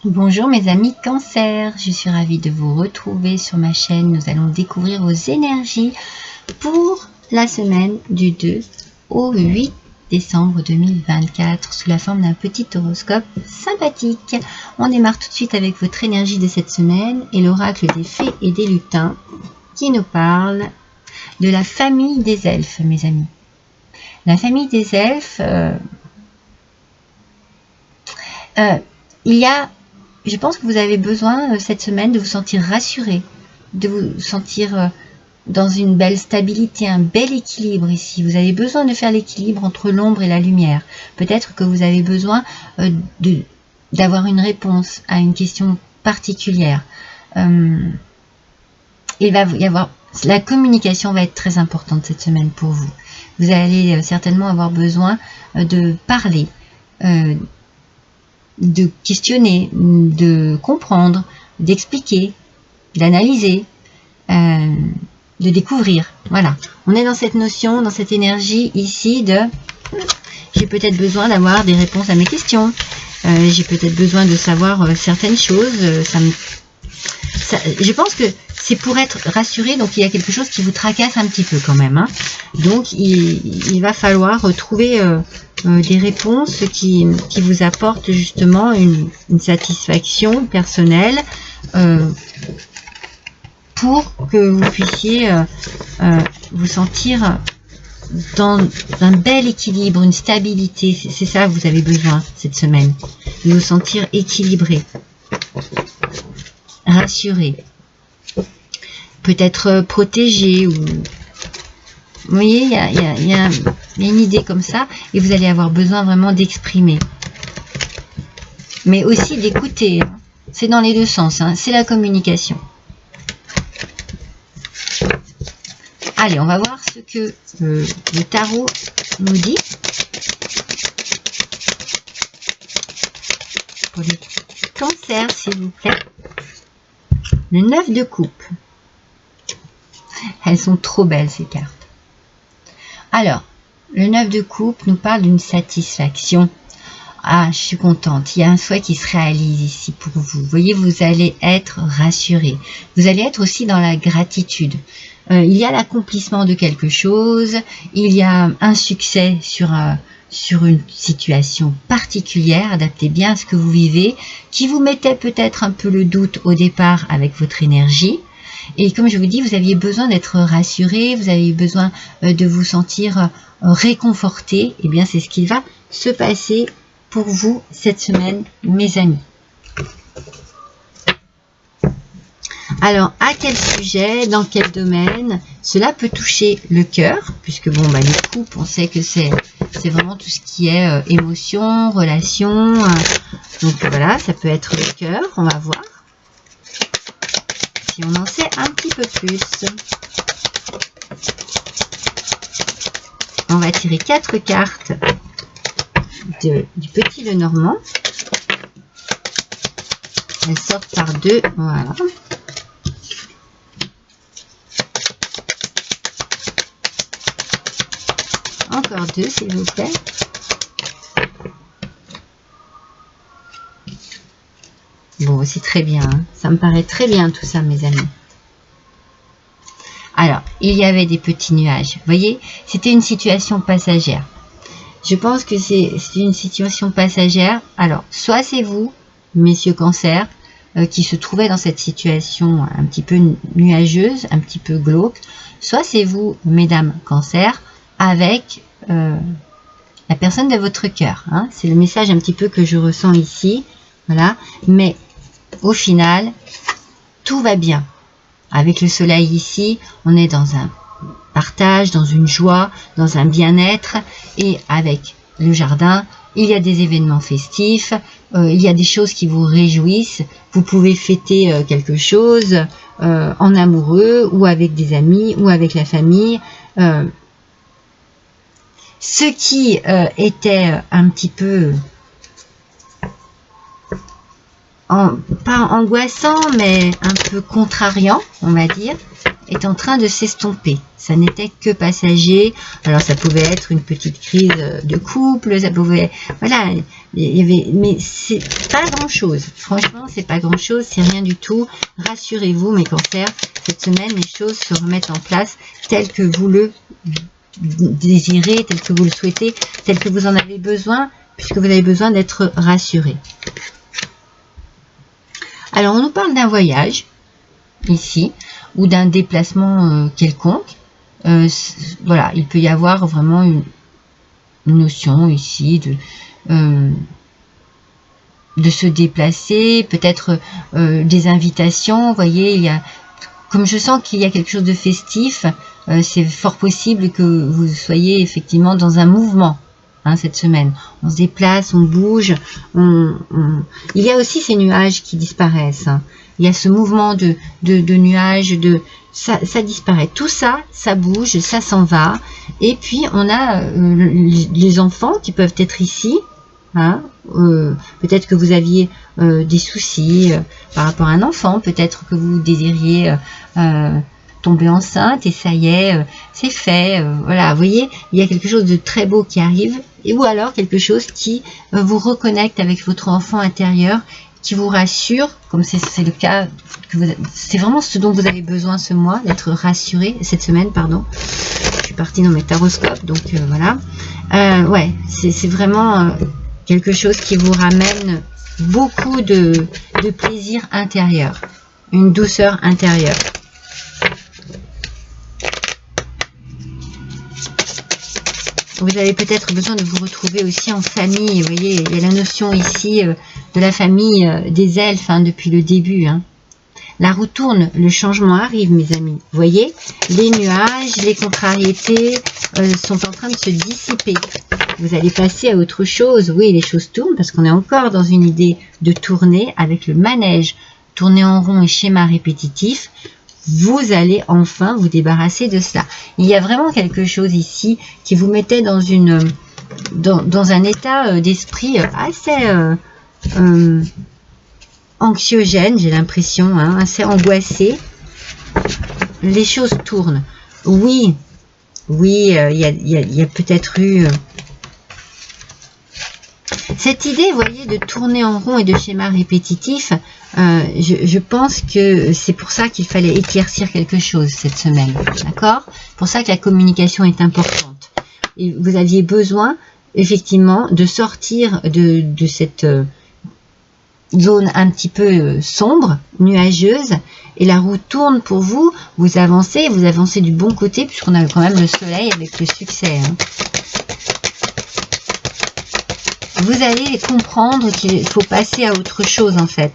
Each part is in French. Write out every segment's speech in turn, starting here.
Bonjour mes amis Cancer, je suis ravie de vous retrouver sur ma chaîne. Nous allons découvrir vos énergies pour la semaine du 2 au 8 décembre 2024 sous la forme d'un petit horoscope sympathique. On démarre tout de suite avec votre énergie de cette semaine et l'oracle des fées et des lutins qui nous parle de la famille des elfes, mes amis. La famille des elfes, je pense que vous avez besoin cette semaine de vous sentir rassuré, de vous sentir dans une belle stabilité, un bel équilibre ici. Vous avez besoin de faire l'équilibre entre l'ombre et la lumière. Peut-être que vous avez besoin d'avoir une réponse à une question particulière. Il va y avoir, la communication va être très importante cette semaine pour vous. Vous allez certainement avoir besoin de parler, de questionner, de comprendre, d'expliquer, d'analyser, de découvrir. Voilà, on est dans cette notion, dans cette énergie ici de j'ai peut-être besoin d'avoir des réponses à mes questions, j'ai peut-être besoin de savoir certaines choses. Je pense que c'est pour être rassuré, donc il y a quelque chose qui vous tracasse un petit peu quand même, hein. Donc il va falloir trouver des réponses qui vous apportent justement une satisfaction personnelle pour que vous puissiez vous sentir dans un bel équilibre, une stabilité. C'est ça que vous avez besoin cette semaine, de vous sentir équilibré, rassuré, peut-être protégé, ou vous voyez, il y a une idée comme ça, et vous allez avoir besoin vraiment d'exprimer, mais aussi d'écouter. C'est dans les deux sens, hein. C'est la communication. Allez, on va voir ce que le tarot nous dit pour les cancers, s'il vous plaît. Le 9 de coupe. Elles sont trop belles, ces cartes. Alors, le 9 de coupe nous parle d'une satisfaction. Ah, je suis contente. Il y a un souhait qui se réalise ici pour vous. Vous voyez, vous allez être rassuré. Vous allez être aussi dans la gratitude. Il y a l'accomplissement de quelque chose. Il y a un succès sur une situation particulière, adaptée bien à ce que vous vivez, qui vous mettait peut-être un peu le doute au départ avec votre énergie. Et comme je vous dis, vous aviez besoin d'être rassuré, vous avez besoin de vous sentir réconforté. Et bien, c'est ce qui va se passer pour vous cette semaine, mes amis. Alors, à quel sujet, dans quel domaine? Cela peut toucher le cœur, puisque bon, bah, les coupes, on sait que c'est vraiment tout ce qui est émotion, relation. Donc voilà, ça peut être le cœur, on va voir si on en sait un petit peu plus. On va tirer 4 cartes du petit Lenormand. Elles sortent par 2, voilà. Encore 2, s'il vous plaît. Bon, c'est très bien, hein. Ça me paraît très bien tout ça, mes amis. Alors, il y avait des petits nuages. Vous voyez, c'était une situation passagère. Je pense que c'est une situation passagère. Alors, soit c'est vous, messieurs Cancer, qui se trouvaient dans cette situation un petit peu nuageuse, un petit peu glauque. Soit c'est vous, mesdames Cancer, avec la personne de votre cœur, hein. C'est le message un petit peu que je ressens ici. Voilà. Mais au final, tout va bien. Avec le soleil ici, on est dans un partage, dans une joie, dans un bien-être. Et avec le jardin, il y a des événements festifs, il y a des choses qui vous réjouissent. Vous pouvez fêter quelque chose en amoureux, ou avec des amis, ou avec la famille. Ce qui était un petit peu pas angoissant, mais un peu contrariant, on va dire, est en train de s'estomper. Ça n'était que passager. Alors ça pouvait être une petite crise de couple, ça pouvait, voilà, mais c'est pas grand chose. Franchement, c'est pas grand chose, c'est rien du tout. Rassurez-vous, mes cancers, cette semaine, les choses se remettent en place telles que vous le désirez, telles que vous le souhaitez, telles que vous en avez besoin, puisque vous avez besoin d'être rassuré. Alors, on nous parle d'un voyage, ici, ou d'un déplacement quelconque. Voilà, il peut y avoir vraiment une notion ici de se déplacer, peut-être des invitations. Vous voyez, il y a, comme je sens qu'il y a quelque chose de festif, c'est fort possible que vous soyez effectivement dans un mouvement cette semaine. On se déplace, on bouge, il y a aussi ces nuages qui disparaissent. Il y a ce mouvement de nuages, ça disparaît. Tout ça, ça bouge, ça s'en va. Et puis, on a les enfants qui peuvent être ici. Peut-être que vous aviez des soucis par rapport à un enfant. Peut-être que vous désiriez tomber enceinte et ça y est, c'est fait. Voilà, vous voyez, il y a quelque chose de très beau qui arrive. Ou alors quelque chose qui vous reconnecte avec votre enfant intérieur, qui vous rassure, comme c'est le cas, c'est vraiment ce dont vous avez besoin ce mois, d'être rassuré, cette semaine, pardon. Je suis partie dans mes taroscopes, donc voilà. Ouais, c'est vraiment quelque chose qui vous ramène beaucoup de plaisir intérieur, une douceur intérieure. Vous avez peut-être besoin de vous retrouver aussi en famille. Vous voyez, il y a la notion ici de la famille des elfes depuis le début. La roue tourne, le changement arrive, mes amis. Vous voyez, les nuages, les contrariétés sont en train de se dissiper. Vous allez passer à autre chose. Oui, les choses tournent parce qu'on est encore dans une idée de tourner avec le manège. Tourner en rond et schéma répétitif. Vous allez enfin vous débarrasser de cela. Il y a vraiment quelque chose ici qui vous mettait dans un état d'esprit assez anxiogène, j'ai l'impression, assez angoissé. Les choses tournent. Oui, il y a peut-être eu cette idée, vous voyez, de tourner en rond et de schéma répétitif. Je pense que c'est pour ça qu'il fallait éclaircir quelque chose cette semaine, d'accord? Pour ça que la communication est importante. Et vous aviez besoin, effectivement, de sortir de cette zone un petit peu sombre, nuageuse, et la roue tourne pour vous. Vous avancez du bon côté, puisqu'on a quand même le soleil avec le succès. Vous allez comprendre qu'il faut passer à autre chose en fait.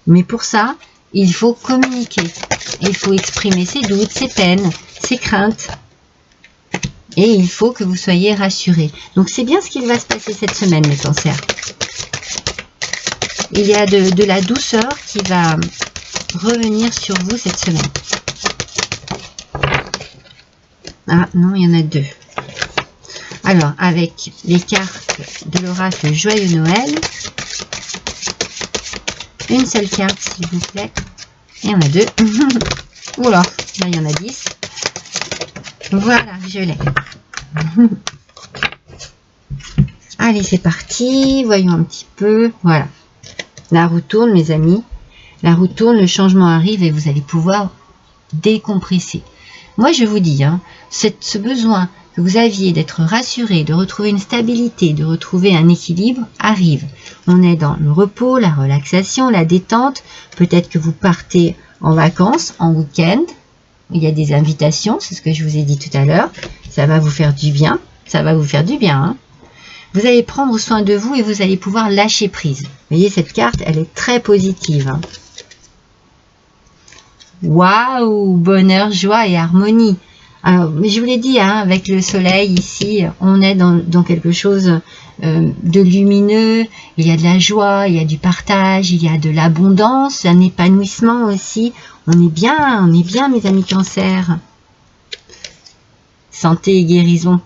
Mais pour ça, il faut communiquer. Il faut exprimer ses doutes, ses peines, ses craintes. Et il faut que vous soyez rassurés. Donc c'est bien ce qui va se passer cette semaine, mes cancers. Il y a de la douceur qui va revenir sur vous cette semaine. Ah non, il y en a deux. Alors, avec les cartes de l'oracle Joyeux Noël, une seule carte, s'il vous plaît. Il y en a deux. Oula, là, il y en a 10. Voilà, je l'ai. Allez, c'est parti. Voyons un petit peu. Voilà. La roue tourne, mes amis. La roue tourne, le changement arrive et vous allez pouvoir décompresser. Moi, je vous dis, ce besoin que vous aviez d'être rassuré, de retrouver une stabilité, de retrouver un équilibre, arrive. On est dans le repos, la relaxation, la détente. Peut-être que vous partez en vacances, en week-end. Il y a des invitations, c'est ce que je vous ai dit tout à l'heure. Ça va vous faire du bien. Ça va vous faire du bien. Vous allez prendre soin de vous et vous allez pouvoir lâcher prise. Vous voyez, cette carte, elle est très positive. Waouh, bonheur, joie et harmonie. Alors, mais je vous l'ai dit, avec le soleil ici, on est dans quelque chose de lumineux. Il y a de la joie, il y a du partage, il y a de l'abondance, un épanouissement aussi. On est bien, mes amis Cancer. Santé et guérison,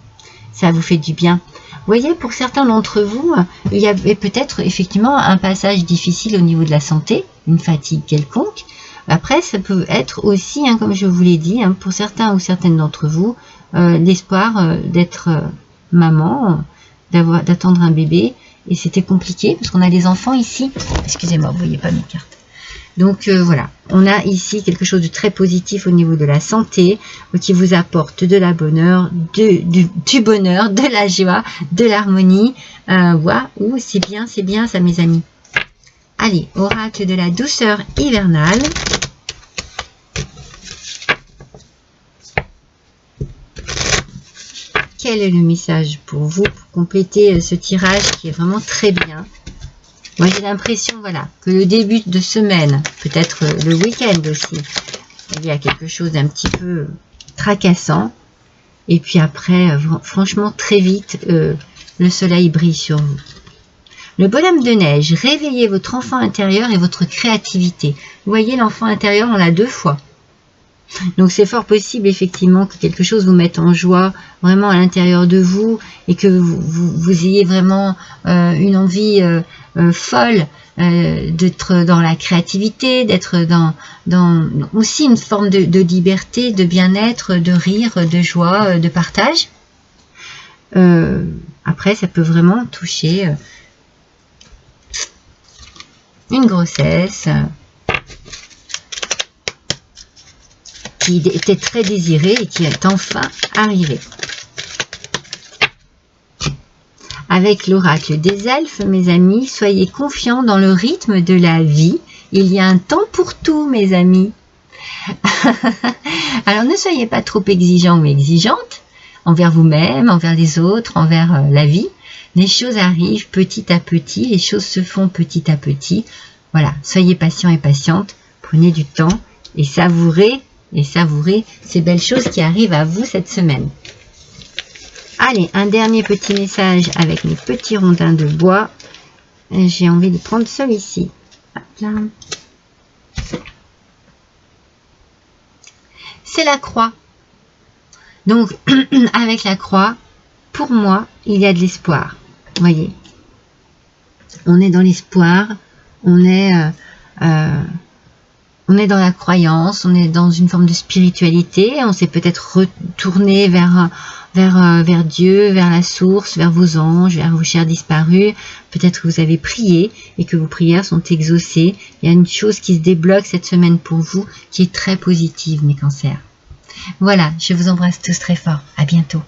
ça vous fait du bien. Vous voyez, pour certains d'entre vous, il y avait peut-être effectivement un passage difficile au niveau de la santé, une fatigue quelconque. Après, ça peut être aussi, comme je vous l'ai dit, pour certains ou certaines d'entre vous, l'espoir d'être maman, d'attendre un bébé. Et c'était compliqué parce qu'on a des enfants ici. Excusez-moi, vous voyez pas mes cartes. Donc voilà, on a ici quelque chose de très positif au niveau de la santé qui vous apporte de la bonheur, du bonheur, de la joie, de l'harmonie. Waouh, c'est bien ça mes amis. Allez, oracle de la douceur hivernale. Quel est le message pour vous pour compléter ce tirage qui est vraiment très bien? Moi, j'ai l'impression, voilà, que le début de semaine, peut-être le week-end aussi, il y a quelque chose d'un petit peu tracassant. Et puis après, franchement, très vite, le soleil brille sur vous. Le bonhomme de neige, réveillez votre enfant intérieur et votre créativité. Vous voyez, l'enfant intérieur, on l'a 2 fois. Donc, c'est fort possible, effectivement, que quelque chose vous mette en joie, vraiment à l'intérieur de vous, et que vous ayez vraiment une envie folle d'être dans la créativité, d'être dans aussi une forme de liberté, de bien-être, de rire, de joie, de partage. Après, ça peut vraiment toucher une grossesse qui était très désirée et qui est enfin arrivée. Avec l'oracle des elfes, mes amis, soyez confiants dans le rythme de la vie. Il y a un temps pour tout, mes amis. Alors, ne soyez pas trop exigeants ou exigeantes envers vous-même, envers les autres, envers la vie. Les choses arrivent petit à petit, les choses se font petit à petit. Voilà, soyez patients et patientes, prenez du temps et savourez ces belles choses qui arrivent à vous cette semaine. Allez, un dernier petit message avec mes petits rondins de bois. J'ai envie de prendre celui-ci. C'est la croix. Donc, avec la croix, pour moi, il y a de l'espoir. Vous voyez, on est dans l'espoir, on est dans la croyance, on est dans une forme de spiritualité, on s'est peut-être retourné vers Dieu, vers la source, vers vos anges, vers vos chers disparus. Peut-être que vous avez prié et que vos prières sont exaucées. Il y a une chose qui se débloque cette semaine pour vous qui est très positive, mes cancers. Voilà, je vous embrasse tous très fort. À bientôt.